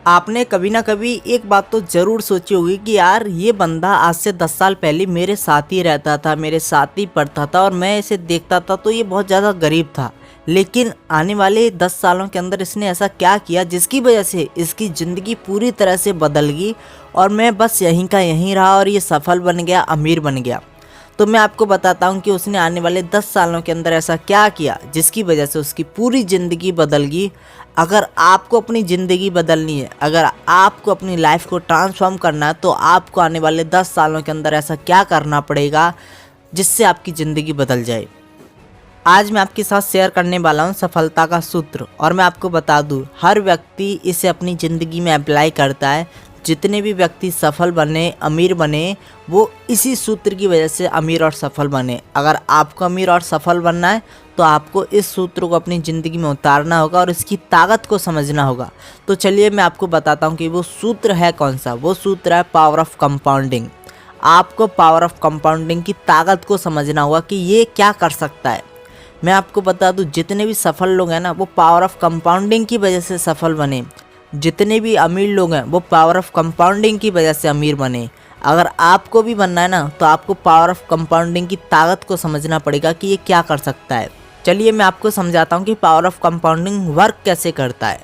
आपने कभी ना कभी एक बात तो ज़रूर सोची होगी कि यार ये बंदा आज से 10 साल पहले मेरे साथ ही रहता था, मेरे साथ ही पढ़ता था और मैं इसे देखता था तो ये बहुत ज़्यादा गरीब था। लेकिन आने वाले 10 सालों के अंदर इसने ऐसा क्या किया जिसकी वजह से इसकी ज़िंदगी पूरी तरह से बदल गई और मैं बस यहीं का यहीं रहा और ये सफल बन गया, अमीर बन गया। तो मैं आपको बताता हूँ कि उसने आने वाले 10 सालों के अंदर ऐसा क्या किया जिसकी वजह से उसकी पूरी ज़िंदगी बदल गई। अगर आपको अपनी ज़िंदगी बदलनी है, अगर आपको अपनी लाइफ को ट्रांसफॉर्म करना है तो आपको आने वाले 10 सालों के अंदर ऐसा क्या करना पड़ेगा जिससे आपकी ज़िंदगी बदल जाए। आज मैं आपके साथ शेयर करने वाला हूँ सफलता का सूत्र और मैं आपको बता दूँ हर व्यक्ति इसे अपनी ज़िंदगी में अप्लाई करता है। जितने भी व्यक्ति सफल बने, अमीर बने, वो इसी सूत्र की वजह से अमीर और सफल बने। अगर आपको अमीर और सफल बनना है तो आपको इस सूत्र को अपनी ज़िंदगी में उतारना होगा और इसकी ताकत को समझना होगा। तो चलिए मैं आपको बताता हूँ कि वो सूत्र है कौन सा। वो सूत्र है पावर ऑफ कंपाउंडिंग। आपको पावर ऑफ कंपाउंडिंग की ताकत को समझना होगा कि ये क्या कर सकता है। मैं आपको बता दूँ जितने भी सफल लोग हैं ना, वो पावर ऑफ कंपाउंडिंग की वजह से सफल बने। जितने भी अमीर लोग हैं वो पावर ऑफ कंपाउंडिंग की वजह से अमीर बने। अगर आपको भी बनना है ना तो आपको पावर ऑफ कंपाउंडिंग की ताकत को समझना पड़ेगा कि ये क्या कर सकता है। चलिए मैं आपको समझाता हूँ कि पावर ऑफ कंपाउंडिंग वर्क कैसे करता है।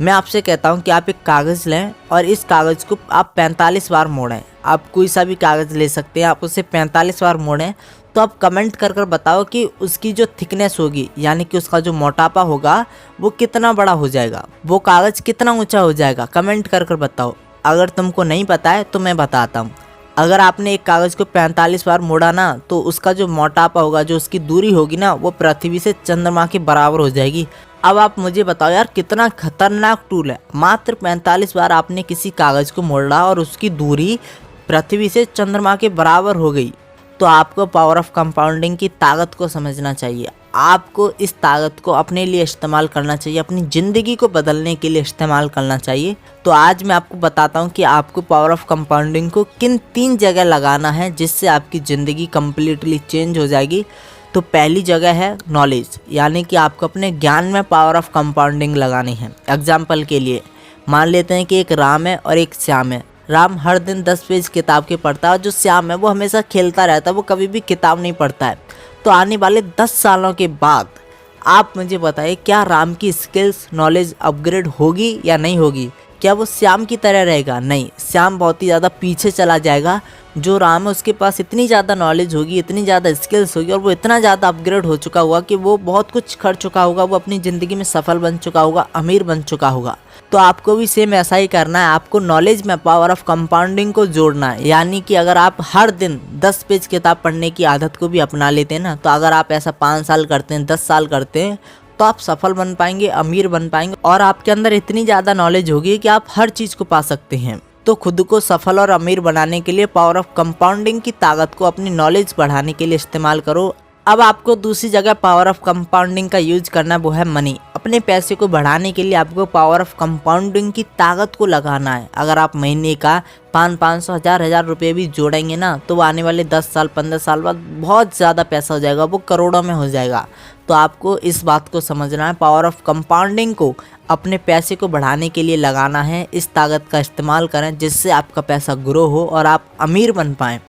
मैं आपसे कहता हूँ कि आप एक कागज़ लें और इस कागज़ को आप 45 बार मोड़ें। आप कोई सा भी कागज़ ले सकते हैं, आप उसे 45 बार मोड़ें। तो आप कमेंट कर कर बताओ कि उसकी जो थिकनेस होगी, यानी कि उसका जो मोटापा होगा वो कितना बड़ा हो जाएगा, वो कागज़ कितना ऊंचा हो जाएगा। कमेंट कर कर बताओ। अगर तुमको नहीं पता है तो मैं बताता हूँ। अगर आपने एक कागज़ को 45 बार मोड़ा ना तो उसका जो मोटापा होगा, जो उसकी दूरी होगी ना, वो पृथ्वी से चंद्रमा के बराबर हो जाएगी। अब आप मुझे बताओ यार कितना खतरनाक टूल है। मात्र 45 बार आपने किसी कागज़ को मोड़ा और उसकी दूरी पृथ्वी से चंद्रमा के बराबर हो गई। तो आपको पावर ऑफ कंपाउंडिंग की ताकत को समझना चाहिए। आपको इस ताकत को अपने लिए इस्तेमाल करना चाहिए, अपनी ज़िंदगी को बदलने के लिए इस्तेमाल करना चाहिए। तो आज मैं आपको बताता हूँ कि आपको पावर ऑफ कंपाउंडिंग को किन 3 जगह लगाना है जिससे आपकी ज़िंदगी कम्प्लीटली चेंज हो जाएगी। तो पहली जगह है नॉलेज, यानी कि आपको अपने ज्ञान में पावर ऑफ कंपाउंडिंग लगानी है। एग्जाम्पल के लिए मान लेते हैं कि एक राम है और एक श्याम है। राम हर दिन 10 पेज किताब के पढ़ता है और जो श्याम है वो हमेशा खेलता रहता है, वो कभी भी किताब नहीं पढ़ता है। तो आने वाले 10 सालों के बाद आप मुझे बताइए क्या राम की स्किल्स, नॉलेज अपग्रेड होगी या नहीं होगी? क्या वो श्याम की तरह रहेगा? नहीं, श्याम बहुत ही ज़्यादा पीछे चला जाएगा। जो राम है उसके पास इतनी ज़्यादा नॉलेज होगी, इतनी ज़्यादा स्किल्स होगी और वो इतना ज़्यादा अपग्रेड हो चुका होगा कि वो बहुत कुछ कर चुका होगा, वो अपनी ज़िंदगी में सफल बन चुका होगा, अमीर बन चुका होगा। तो आपको भी सेम ऐसा ही करना है। आपको नॉलेज में पावर ऑफ कंपाउंडिंग को जोड़ना है, यानी कि अगर आप हर दिन 10 पेज किताब पढ़ने की आदत को भी अपना लेते हैं ना, तो अगर आप ऐसा 5 साल करते हैं, 10 साल करते हैं, तो आप सफल बन पाएंगे, अमीर बन पाएंगे और आपके अंदर इतनी ज़्यादा नॉलेज होगी कि आप हर चीज़ को पा सकते हैं। तो खुद को सफल और अमीर बनाने के लिए पावर ऑफ कंपाउंडिंग की ताकत को अपनी नॉलेज बढ़ाने के लिए इस्तेमाल करो। अब आपको दूसरी जगह पावर ऑफ कंपाउंडिंग का यूज करना, वो है मनी। अपने पैसे को बढ़ाने के लिए आपको पावर ऑफ कंपाउंडिंग की ताकत को लगाना है। अगर आप महीने का 500, 1000 रुपये भी जोड़ेंगे ना तो वो आने वाले 10 साल, 15 साल बाद बहुत ज़्यादा पैसा हो जाएगा, वो करोड़ों में हो जाएगा। तो आपको इस बात को समझना है, पावर ऑफ कंपाउंडिंग को अपने पैसे को बढ़ाने के लिए लगाना है। इस ताकत का इस्तेमाल करें जिससे आपका पैसा ग्रो हो और आप अमीर बन पाएँ।